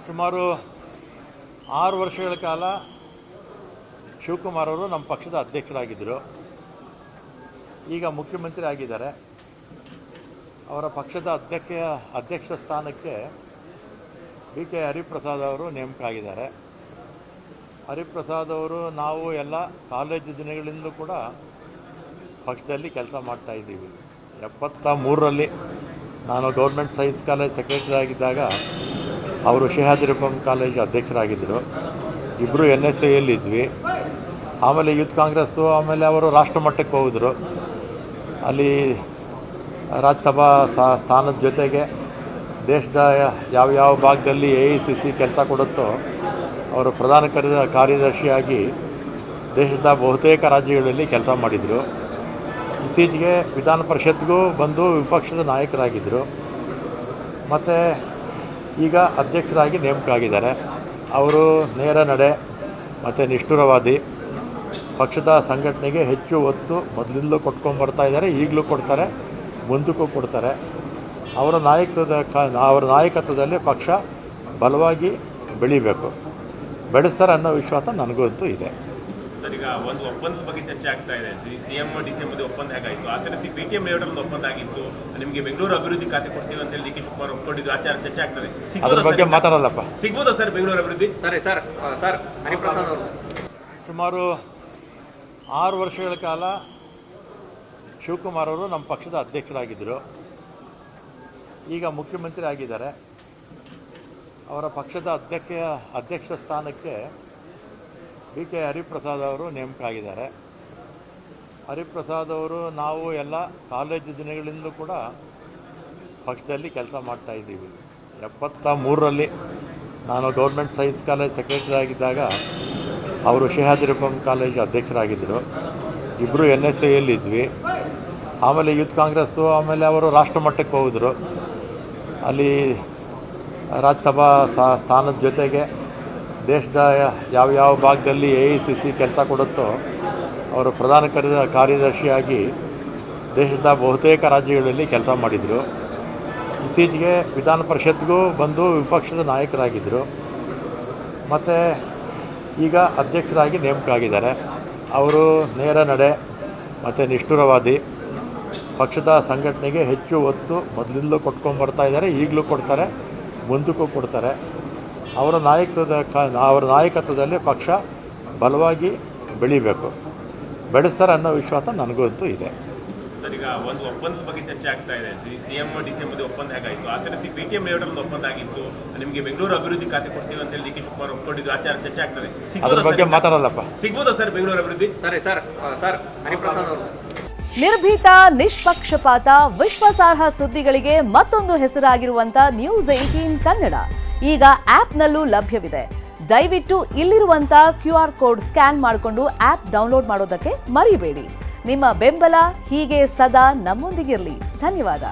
ಸುಮಾರು 6 ವರ್ಷಗಳ ಕಾಲ ಶಿವಕುಮಾರ್ ಅವರು ನಮ್ಮ ಪಕ್ಷದ ಅಧ್ಯಕ್ಷರಾಗಿದ್ದರು. ಈಗ ಮುಖ್ಯಮಂತ್ರಿ ಆಗಿದ್ದಾರೆ. ಅವರ ಪಕ್ಷದ ಅಧ್ಯಕ್ಷ ಸ್ಥಾನಕ್ಕೆ ಕೆ ಹರಿಪ್ರಸಾದ್ ಅವರು ನೇಮಕ ಆಗಿದ್ದಾರೆ. ಹರಿಪ್ರಸಾದ್ ಅವರು ನಾವು ಎಲ್ಲ ಕಾಲೇಜು ದಿನಗಳಿಂದಲೂ ಕೂಡ ಪಕ್ಷದಲ್ಲಿ ಕೆಲಸ ಮಾಡ್ತಾಯಿದ್ದೀವಿ. 73ರಲ್ಲಿ ನಾನು ಗೌರ್ಮೆಂಟ್ ಸೈನ್ಸ್ ಕಾಲೇಜ್ ಸೆಕ್ರೆಟರಿ ಆಗಿದ್ದಾಗ ಅವರು ಶೇಹಾದ್ರಿಪಂ ಕಾಲೇಜ್ ಅಧ್ಯಕ್ಷರಾಗಿದ್ದರು. ಇಬ್ಬರು NSAಯಲ್ಲಿದ್ವಿ. ಆಮೇಲೆ ಯೂತ್ ಕಾಂಗ್ರೆಸ್ಸು, ಆಮೇಲೆ ಅವರು ರಾಷ್ಟ್ರ ಮಟ್ಟಕ್ಕೆ ಹೋಗಿದ್ರು. ಅಲ್ಲಿ ರಾಜ್ಯಸಭಾ ಸ್ಥಾನದ ಜೊತೆಗೆ ದೇಶದ ಯಾವ ಭಾಗದಲ್ಲಿ AICC ಕೆಲಸ ಕೊಡುತ್ತೋ ಅವರು ಪ್ರಧಾನ ಕಾರ್ಯದರ್ಶಿಯಾಗಿ ದೇಶದ ಬಹುತೇಕ ರಾಜ್ಯಗಳಲ್ಲಿ ಕೆಲಸ ಮಾಡಿದರು. ಇತ್ತೀಚೆಗೆ ವಿಧಾನ ಪರಿಷತ್ಗೂ ಬಂದು ವಿಪಕ್ಷದ ನಾಯಕರಾಗಿದ್ದರು. ಮತ್ತು ಈಗ ಅಧ್ಯಕ್ಷರಾಗಿ ನೇಮಕ ಆಗಿದ್ದಾರೆ. ಅವರು ನೇರ ನಡೆ ಮತ್ತು ನಿಷ್ಠುರವಾದಿ. ಪಕ್ಷದ ಸಂಘಟನೆಗೆ ಹೆಚ್ಚು ಒತ್ತು ಮೊದಲಿಂದಲೂ ಕೊಟ್ಕೊಂಡ್ಬರ್ತಾ ಇದ್ದಾರೆ, ಈಗಲೂ ಕೊಡ್ತಾರೆ, ಮುಂದಕ್ಕೂ ಕೊಡ್ತಾರೆ. ಅವರ ನಾಯಕತ್ವದಲ್ಲಿ ಪಕ್ಷ ಬಲವಾಗಿ ಬೆಳಿಬೇಕು, ಬೆಳೆಸ್ತಾರೆ ಅನ್ನೋ ವಿಶ್ವಾಸ ನನಗಂತೂ ಇದೆ. ಸರ್, ಈಗ ಒಂದು ಒಪ್ಪಂದದ ಬಗ್ಗೆ ಚರ್ಚೆ ಆಗ್ತಾ ಇದೆ. CM DCM ಒಪ್ಪಂದ ಹೇಗಾಯಿತು, ಆ ಥರ PTM ಲೇಔಟಲ್ಲಿ ಒಪ್ಪಂದ ಆಗಿತ್ತು, ನಿಮಗೆ ಬೆಂಗಳೂರು ಅಭಿವೃದ್ಧಿ ಖಾತೆ ಕೊಡ್ತೀವಿ ಅಂತ ಹೇಳಿ DK ಶಿವಕುಮಾರ್ ಒಪ್ಕೊಂಡಿದ್ದು ಆಚಾರ ಚರ್ಚೆ ಆಗ್ತದೆ. ಅದ್ರ ಬಗ್ಗೆ ಮಾತಾಡಲ್ಲಪ್ಪ. ಸಿಗ್ಬೋದಾ ಸರ್ ಬೆಂಗಳೂರು ಅಭಿವೃದ್ಧಿ? ಸರ್ ಹರಿಪ್ರಸಾದ್ ಅವರು ಸುಮಾರು 6 ವರ್ಷಗಳ ಕಾಲ ಶಿವಕುಮಾರ್ ಅವರು ನಮ್ಮ ಪಕ್ಷದ ಅಧ್ಯಕ್ಷರಾಗಿದ್ದರು. ಈಗ ಮುಖ್ಯಮಂತ್ರಿ ಆಗಿದ್ದಾರೆ. ಅವರ ಪಕ್ಷದ ಅಧ್ಯಕ್ಷ ಸ್ಥಾನಕ್ಕೆ ಕೆ ಹರಿಪ್ರಸಾದ್ ಅವರು ನೇಮಕ ಆಗಿದ್ದಾರೆ. ಹರಿಪ್ರಸಾದ್ ಅವರು ನಾವು ಎಲ್ಲ ಕಾಲೇಜು ದಿನಗಳಿಂದಲೂ ಕೂಡ ಪಕ್ಷದಲ್ಲಿ ಕೆಲಸ ಮಾಡ್ತಾಯಿದ್ದೀವಿ. 73ರಲ್ಲಿ ನಾನು ಗೌರ್ಮೆಂಟ್ ಸೈನ್ಸ್ ಕಾಲೇಜ್ ಸೆಕ್ರೆಟರಿ ಆಗಿದ್ದಾಗ ಅವರು ಶೇಹಾದ್ರಿಪಂ ಕಾಲೇಜ್ ಅಧ್ಯಕ್ಷರಾಗಿದ್ದರು. ಇಬ್ಬರು NSAಯಲ್ಲಿದ್ವಿ. ಆಮೇಲೆ ಯೂತ್ ಕಾಂಗ್ರೆಸ್ಸು, ಆಮೇಲೆ ಅವರು ರಾಷ್ಟ್ರ ಮಟ್ಟಕ್ಕೆ ಹೋಗಿದ್ರು. ಅಲ್ಲಿ ರಾಜ್ಯಸಭಾ ಸ್ಥಾನದ ಜೊತೆಗೆ ದೇಶದ ಯಾವ ಭಾಗದಲ್ಲಿ AICC ಕೆಲಸ ಕೊಡುತ್ತೋ ಅವರು ಪ್ರಧಾನ ಕಾರ್ಯದರ್ಶಿಯಾಗಿ ದೇಶದ ಬಹುತೇಕ ರಾಜ್ಯಗಳಲ್ಲಿ ಕೆಲಸ ಮಾಡಿದರು. ಇತ್ತೀಚೆಗೆ ವಿಧಾನ ಪರಿಷತ್ಗೂ ಬಂದು ವಿಪಕ್ಷದ ನಾಯಕರಾಗಿದ್ದರು. ಮತ್ತು ಈಗ ಅಧ್ಯಕ್ಷರಾಗಿ ನೇಮಕ ಆಗಿದ್ದಾರೆ. ಅವರು ನೇರ ನಡೆ ಮತ್ತು ನಿಷ್ಠುರವಾದಿ. ಪಕ್ಷದ ಸಂಘಟನೆಗೆ ಹೆಚ್ಚು ಒತ್ತು ಮೊದಲಿಂದಲೂ ಕೊಟ್ಕೊಂಡ್ಬರ್ತಾ ಇದ್ದಾರೆ, ಈಗಲೂ ಕೊಡ್ತಾರೆ, ಮುಂದಕ್ಕೂ ಕೊಡ್ತಾರೆ. ಅವರ ನಾಯಕತ್ವದಲ್ಲಿ ಪಕ್ಷ ಬಲವಾಗಿ ಬೆಳಿಬೇಕು, ಬೆಳೆಸ್ತಾರೆ ಅನ್ನೋ ವಿಶ್ವಾಸ ನನಗಂತೂ ಇದೆ. ಸರ್, ಈಗ ಒಂದು ಒಪ್ಪಂದದ ಬಗ್ಗೆ ಚರ್ಚೆ ಆಗ್ತಾ ಇದೆ. CM DCM ಒಪ್ಪಂದ ಹೇಗಾಯಿತು, ಆ ಥರ PTM ಲೇಔಟಲ್ಲಿ ಒಪ್ಪಂದ ಆಗಿತ್ತು, ನಿಮಗೆ ಬೆಂಗಳೂರು ಅಭಿವೃದ್ಧಿ ಖಾತೆ ಕೊಡ್ತೀವಿ ಅಂತ ಹೇಳಿ DK ಶಿವಕುಮಾರ್ ಒಪ್ಕೊಂಡಿದ್ದು ಆಚಾರ ಚರ್ಚೆ ಆಗ್ತದೆ. ಅದ್ರ ಬಗ್ಗೆ ಮಾತಾಡಲ್ಲಪ್ಪ. ಸಿಗ್ಬೋದಾ ಸರ್ ಬೆಂಗಳೂರು ಅಭಿವೃದ್ಧಿ? ಸರ್ ಹರಿಪ್ರಸಾದ್ ಅವರು ನಿರ್ಭೀತ, ನಿಷ್ಪಕ್ಷಪಾತ, ವಿಶ್ವಾಸಾರ್ಹ ಸುದ್ದಿಗಳಿಗೆ ಮತ್ತೊಂದು ಹೆಸರಾಗಿರುವಂತ News18 ಕನ್ನಡ ಈಗ ಆಪ್ನಲ್ಲೂ ಲಭ್ಯವಿದೆ. ದಯವಿಟ್ಟು ಇಲ್ಲಿರುವಂತ QR ಕೋಡ್ ಸ್ಕ್ಯಾನ್ ಮಾಡಿಕೊಂಡು ಆಪ್ ಡೌನ್ಲೋಡ್ ಮಾಡೋದಕ್ಕೆ ಮರಿಬೇಡಿ. ನಿಮ್ಮ ಬೆಂಬಲ ಹೀಗೆ ಸದಾ ನಮ್ಮೊಂದಿಗಿರಲಿ. ಧನ್ಯವಾದ.